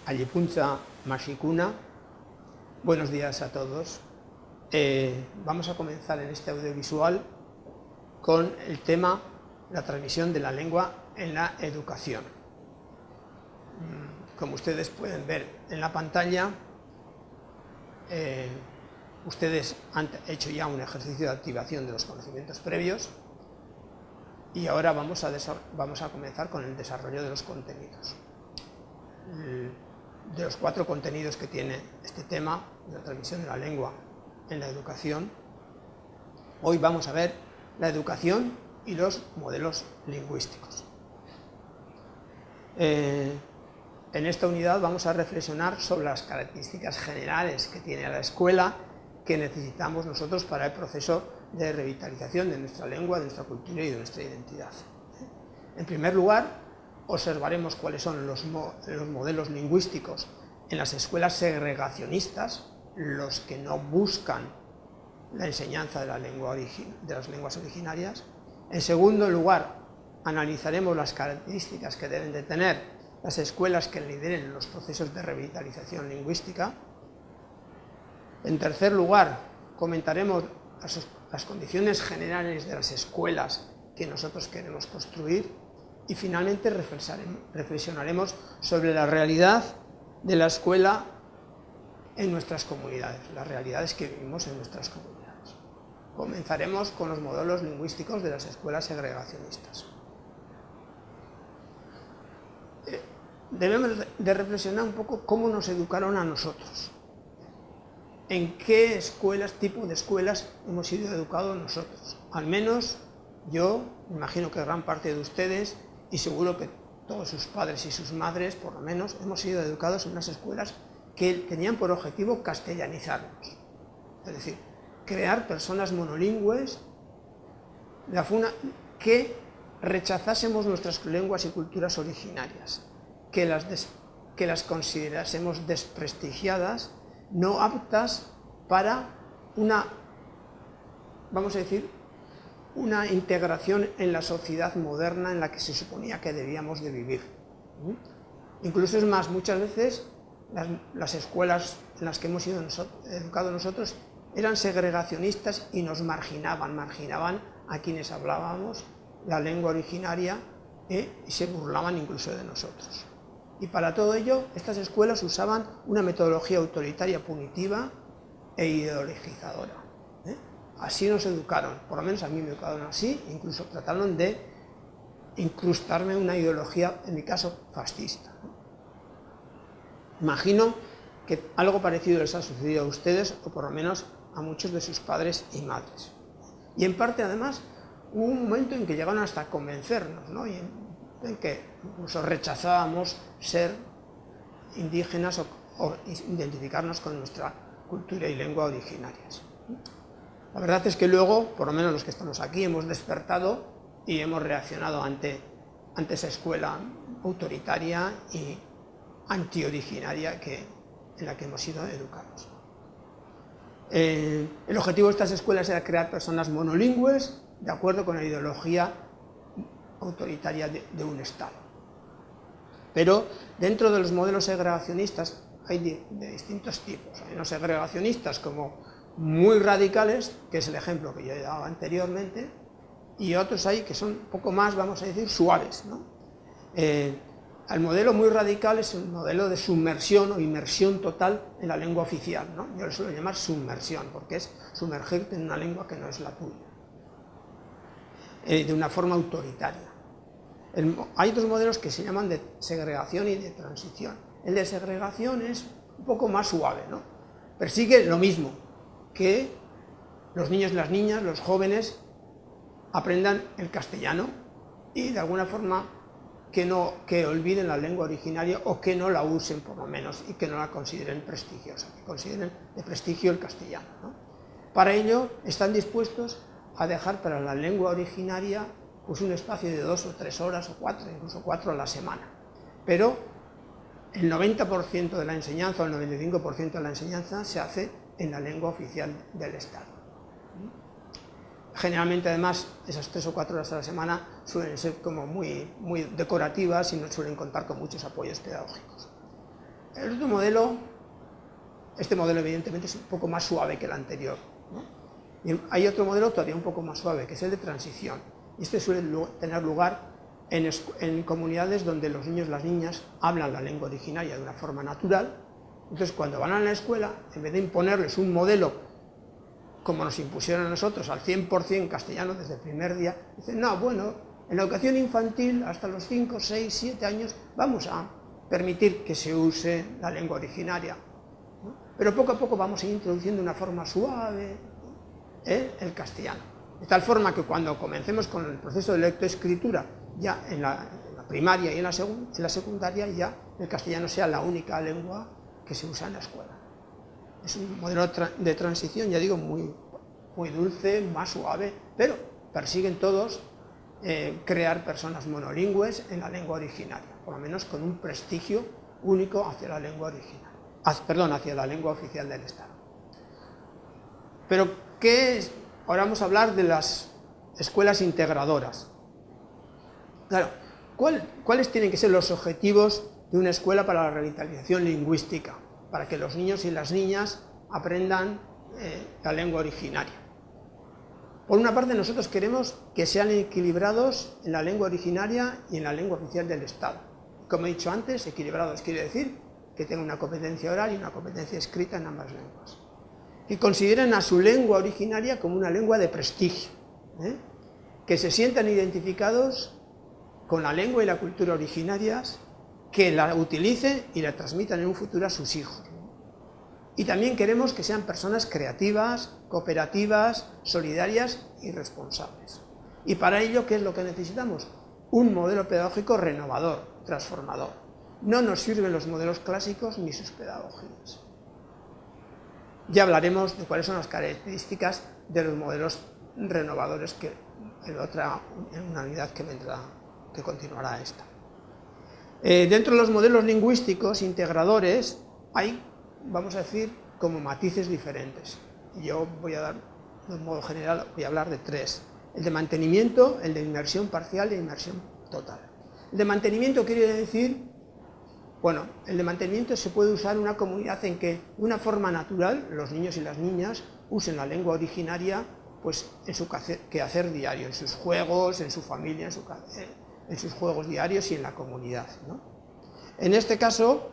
Allipuntza Mashikuna, buenos días a todos. Vamos a comenzar en este audiovisual con el tema la transmisión de la lengua en la educación. Como ustedes pueden ver en la pantalla, ustedes han hecho ya un ejercicio de activación de los conocimientos previos y ahora vamos a comenzar con el desarrollo de los contenidos. De los 4 contenidos que tiene este tema de la transmisión de la lengua en la educación, hoy vamos a ver la educación y los modelos lingüísticos. En esta unidad vamos a reflexionar sobre las características generales que tiene la escuela que necesitamos nosotros para el proceso de revitalización de nuestra lengua, de nuestra cultura y de nuestra identidad. En primer lugar, observaremos cuáles son los modelos lingüísticos en las escuelas segregacionistas, los que no buscan la enseñanza de las lenguas originarias. En segundo lugar, analizaremos las características que deben de tener las escuelas que lideren los procesos de revitalización lingüística. En tercer lugar, comentaremos las condiciones generales de las escuelas que nosotros queremos construir. Y finalmente reflexionaremos sobre la realidad de la escuela en nuestras comunidades, las realidades que vivimos en nuestras comunidades. Comenzaremos con los modelos lingüísticos de las escuelas segregacionistas. Debemos de reflexionar un poco cómo nos educaron a nosotros, en qué escuelas, tipo de escuelas hemos sido educados nosotros. Al menos yo, me imagino que gran parte de ustedes, y seguro que todos sus padres y sus madres, por lo menos, hemos sido educados en unas escuelas que tenían por objetivo castellanizarnos. Es decir, crear personas monolingües que rechazásemos nuestras lenguas y culturas originarias, que las considerásemos desprestigiadas, no aptas para una integración en la sociedad moderna en la que se suponía que debíamos de vivir. Incluso es más, muchas veces las escuelas en las que hemos sido educados nosotros eran segregacionistas y nos marginaban a quienes hablábamos la lengua originaria y se burlaban incluso de nosotros. Y para todo ello, estas escuelas usaban una metodología autoritaria punitiva e ideologizadora. Así nos educaron, por lo menos a mí me educaron así, incluso trataron de incrustarme una ideología, en mi caso, fascista. Imagino que algo parecido les ha sucedido a ustedes, o por lo menos a muchos de sus padres y madres. Y en parte, además, hubo un momento en que llegaron hasta a convencernos, ¿no? Y en que incluso rechazábamos ser indígenas o identificarnos con nuestra cultura y lengua originarias. La verdad es que luego, por lo menos los que estamos aquí, hemos despertado y hemos reaccionado ante esa escuela autoritaria y antioriginaria en la que hemos sido educados. El objetivo de estas escuelas era crear personas monolingües de acuerdo con la ideología autoritaria de un Estado. Pero dentro de los modelos segregacionistas hay de distintos tipos. Hay unos segregacionistas como muy radicales, que es el ejemplo que yo he dado anteriormente, y otros hay que son un poco más, vamos a decir, suaves, ¿no? El modelo muy radical es el modelo de submersión o inmersión total en la lengua oficial, ¿no? Yo lo suelo llamar submersión, porque es sumergirte en una lengua que no es la tuya, de una forma autoritaria. Hay otros modelos que se llaman de segregación y de transición. El de segregación es un poco más suave, ¿no? Persigue lo mismo, que los niños y las niñas, los jóvenes, aprendan el castellano y de alguna forma que olviden la lengua originaria o que no la usen por lo menos y que no la consideren prestigiosa, que consideren de prestigio el castellano, ¿no? Para ello están dispuestos a dejar para la lengua originaria pues un espacio de 2 o 3 horas o 4, incluso 4 a la semana. Pero el 90% de la enseñanza o el 95% de la enseñanza se hace en la lengua oficial del Estado. Generalmente, además, esas 3 o 4 horas a la semana suelen ser como muy decorativas y no suelen contar con muchos apoyos pedagógicos. El otro modelo, este modelo evidentemente es un poco más suave que el anterior, ¿no? Y hay otro modelo todavía un poco más suave, que es el de transición. Y este suele tener lugar en comunidades donde los niños y las niñas hablan la lengua originaria de una forma natural. Entonces, cuando van a la escuela, en vez de imponerles un modelo como nos impusieron a nosotros al 100% castellano desde el primer día, dicen, no, bueno, en la educación infantil hasta los 5, 6, 7 años vamos a permitir que se use la lengua originaria, ¿no? Pero poco a poco vamos a ir introduciendo de una forma suave, ¿eh?, el castellano. De tal forma que cuando comencemos con el proceso de lectoescritura, ya en la primaria y en la secundaria, ya el castellano sea la única lengua que se usa en la escuela. Es un modelo de transición, ya digo, muy dulce, más suave, pero persiguen todos crear personas monolingües en la lengua originaria, por lo menos con un prestigio único hacia la lengua originaria, hacia la lengua oficial del Estado. Pero, ¿qué es? Ahora vamos a hablar de las escuelas integradoras. Claro, ¿cuáles tienen que ser los objetivos de una escuela para la revitalización lingüística? Para que los niños y las niñas aprendan la lengua originaria. Por una parte, nosotros queremos que sean equilibrados en la lengua originaria y en la lengua oficial del Estado. Como he dicho antes, equilibrados quiere decir que tengan una competencia oral y una competencia escrita en ambas lenguas. Que consideren a su lengua originaria como una lengua de prestigio, ¿eh? Que se sientan identificados con la lengua y la cultura originarias, que la utilicen y la transmitan en un futuro a sus hijos. Y también queremos que sean personas creativas, cooperativas, solidarias y responsables. Y para ello, ¿qué es lo que necesitamos? Un modelo pedagógico renovador, transformador. No nos sirven los modelos clásicos ni sus pedagogías. Ya hablaremos de cuáles son las características de los modelos renovadores que en una unidad que vendrá, que continuará esta. Dentro de los modelos lingüísticos integradores hay, vamos a decir, como matices diferentes. Yo voy a dar, de un modo general, voy a hablar de tres. El de mantenimiento, el de inmersión parcial y inmersión total. El de mantenimiento quiere decir, bueno, el de mantenimiento se puede usar en una comunidad en que, de una forma natural, los niños y las niñas usen la lengua originaria pues, en su quehacer diario, en sus juegos, en su familia, en sus juegos diarios y en la comunidad, ¿no? En este caso,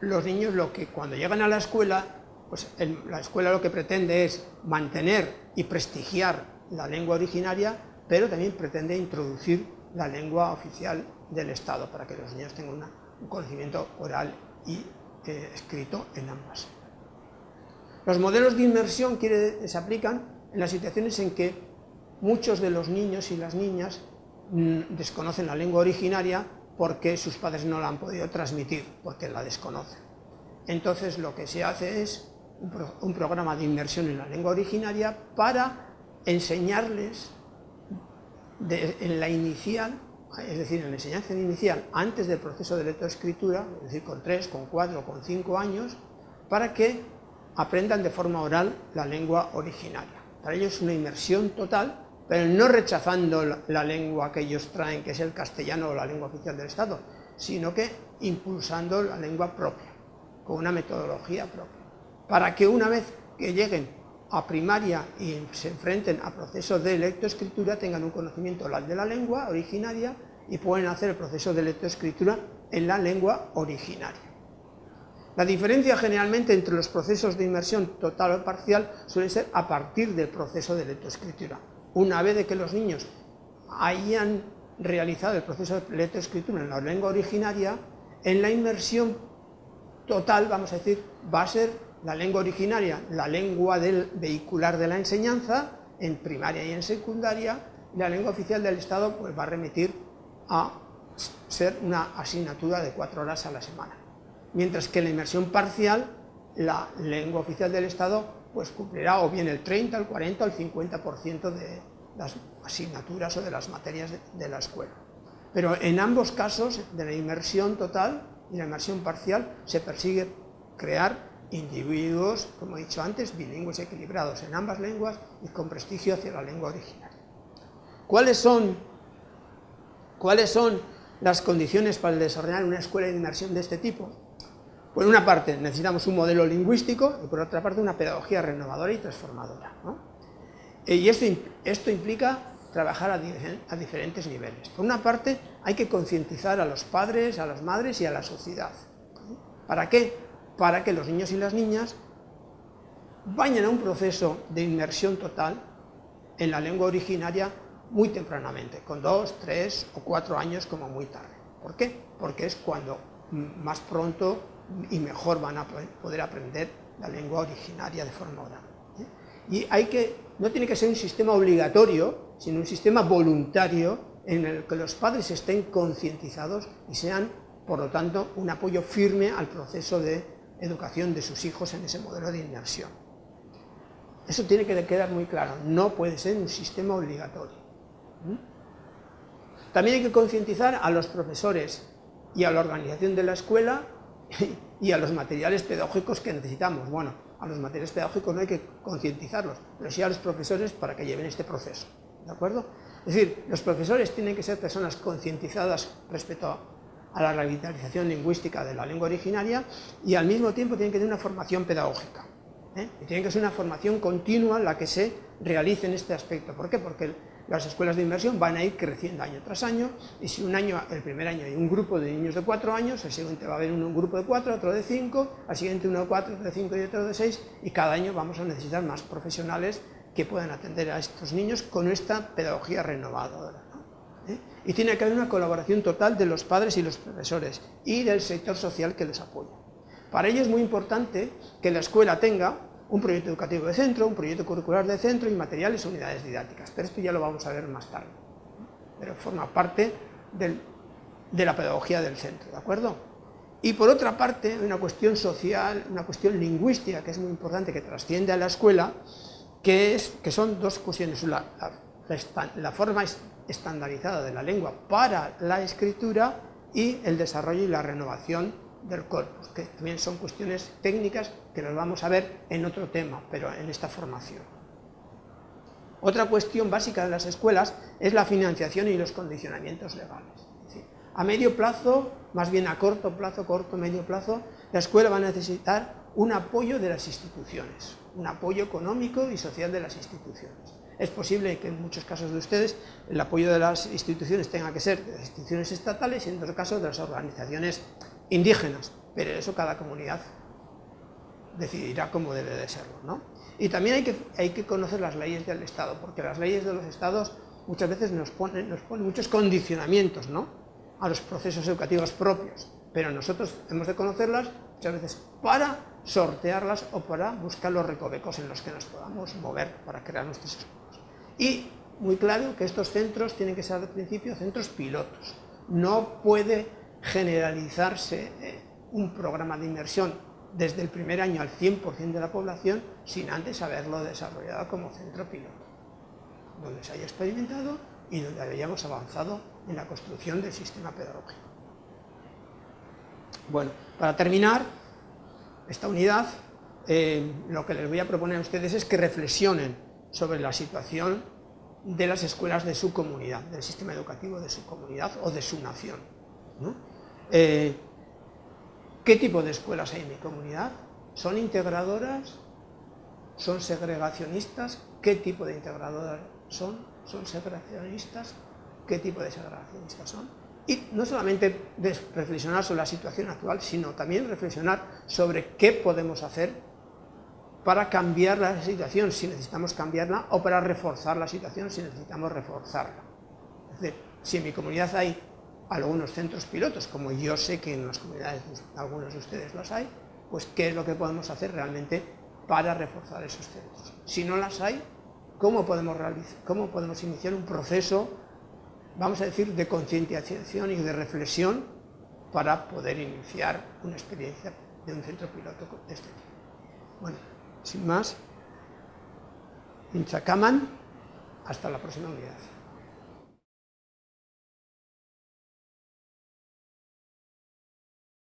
los niños cuando llegan a la escuela, pues la escuela lo que pretende es mantener y prestigiar la lengua originaria, pero también pretende introducir la lengua oficial del Estado para que los niños tengan un conocimiento oral y escrito en ambas. Los modelos de inmersión se aplican en las situaciones en que muchos de los niños y las niñas desconocen la lengua originaria porque sus padres no la han podido transmitir, porque la desconocen. Entonces lo que se hace es un programa de inmersión en la lengua originaria para enseñarles en la inicial, es decir, en la enseñanza inicial, antes del proceso de lectoescritura, es decir, con 3, con 4, con 5 años, para que aprendan de forma oral la lengua originaria. Para ellos es una inmersión total, pero no rechazando la lengua que ellos traen, que es el castellano o la lengua oficial del Estado, sino que impulsando la lengua propia, con una metodología propia, para que una vez que lleguen a primaria y se enfrenten a procesos de lectoescritura tengan un conocimiento oral de la lengua originaria y pueden hacer el proceso de lectoescritura en la lengua originaria. La diferencia generalmente entre los procesos de inmersión total o parcial suele ser a partir del proceso de lectoescritura. Una vez de que los niños hayan realizado el proceso de lectoescritura en la lengua originaria, en la inmersión total, vamos a decir, va a ser la lengua originaria, la lengua vehicular de la enseñanza, en primaria y en secundaria, y la lengua oficial del Estado pues, va a remitir a ser una asignatura de 4 horas a la semana. Mientras que en la inmersión parcial, la lengua oficial del Estado pues, cumplirá o bien el 30, el 40 o el 50% de las asignaturas o de las materias de la escuela. Pero en ambos casos, de la inmersión total y la inmersión parcial, se persigue crear individuos, como he dicho antes, bilingües equilibrados en ambas lenguas y con prestigio hacia la lengua originaria. ¿Cuáles son las condiciones para desarrollar una escuela de inmersión de este tipo? Por una parte necesitamos un modelo lingüístico y por otra parte una pedagogía renovadora y transformadora, ¿no? Y esto implica trabajar a diferentes niveles. Por una parte hay que concientizar a los padres, a las madres y a la sociedad. ¿Para qué? Para que los niños y las niñas vayan a un proceso de inmersión total en la lengua originaria muy tempranamente, con 2, 3 o 4 años como muy tarde. ¿Por qué? Porque es cuando más pronto y mejor van a poder aprender la lengua originaria de forma oral. Y no tiene que ser un sistema obligatorio, sino un sistema voluntario en el que los padres estén concientizados y sean, por lo tanto, un apoyo firme al proceso de educación de sus hijos en ese modelo de inmersión. Eso tiene que quedar muy claro, no puede ser un sistema obligatorio. También hay que concientizar a los profesores y a la organización de la escuela y a los materiales pedagógicos que necesitamos. Bueno, a los materiales pedagógicos no hay que concientizarlos, pero sí a los profesores para que lleven este proceso, ¿de acuerdo? Es decir, los profesores tienen que ser personas concientizadas respecto a la revitalización lingüística de la lengua originaria y al mismo tiempo tienen que tener una formación pedagógica. Y tiene que ser una formación continua la que se realice en este aspecto. ¿Por qué? Porque las escuelas de inmersión van a ir creciendo año tras año y si el primer año hay un grupo de niños de 4 años, el siguiente va a haber un grupo de 4, otro de 5, al siguiente uno de 4, otro de 5 y otro de 6 y cada año vamos a necesitar más profesionales que puedan atender a estos niños con esta pedagogía renovadora, ¿no? Y tiene que haber una colaboración total de los padres y los profesores y del sector social que les apoya. Para ello es muy importante que la escuela tenga un proyecto educativo de centro, un proyecto curricular de centro y materiales e unidades didácticas, pero esto ya lo vamos a ver más tarde, pero forma parte de la pedagogía del centro, ¿de acuerdo? Y por otra parte, una cuestión social, una cuestión lingüística que es muy importante, que trasciende a la escuela, que son dos cuestiones, la forma estandarizada de la lengua para la escritura y el desarrollo y la renovación del corpus, que también son cuestiones técnicas que las vamos a ver en otro tema, pero en esta formación. Otra cuestión básica de las escuelas es la financiación y los condicionamientos legales. Es decir, a medio plazo, más bien a corto plazo, medio plazo, la escuela va a necesitar un apoyo de las instituciones, un apoyo económico y social de las instituciones. Es posible que en muchos casos de ustedes el apoyo de las instituciones tenga que ser de las instituciones estatales y en otros casos de las organizaciones indígenas, pero eso cada comunidad decidirá cómo debe de serlo, ¿no? Y también hay que conocer las leyes del Estado, porque las leyes de los Estados muchas veces nos ponen muchos condicionamientos, ¿no?, a los procesos educativos propios, pero nosotros hemos de conocerlas muchas veces para sortearlas o para buscar los recovecos en los que nos podamos mover para crear nuestras escuelas. Y muy claro que estos centros tienen que ser al principio centros pilotos, no puede generalizarse un programa de inmersión desde el primer año al 100% de la población sin antes haberlo desarrollado como centro piloto, donde se haya experimentado y donde hayamos avanzado en la construcción del sistema pedagógico. Bueno, para terminar esta unidad, lo que les voy a proponer a ustedes es que reflexionen sobre la situación de las escuelas de su comunidad, del sistema educativo de su comunidad o de su nación, ¿no? ¿Qué tipo de escuelas hay en mi comunidad? ¿Son integradoras? ¿Son segregacionistas? ¿Qué tipo de integradoras son? ¿Son segregacionistas? ¿Qué tipo de segregacionistas son? Y no solamente reflexionar sobre la situación actual, sino también reflexionar sobre qué podemos hacer para cambiar la situación, si necesitamos cambiarla, o para reforzar la situación, si necesitamos reforzarla. Es decir, si en mi comunidad hay algunos centros pilotos, como yo sé que en las comunidades de algunos de ustedes los hay, pues qué es lo que podemos hacer realmente para reforzar esos centros. Si no las hay, ¿cómo podemos iniciar un proceso, vamos a decir, de concientización y de reflexión para poder iniciar una experiencia de un centro piloto de este tipo? Bueno, sin más, Inchacaman, hasta la próxima unidad.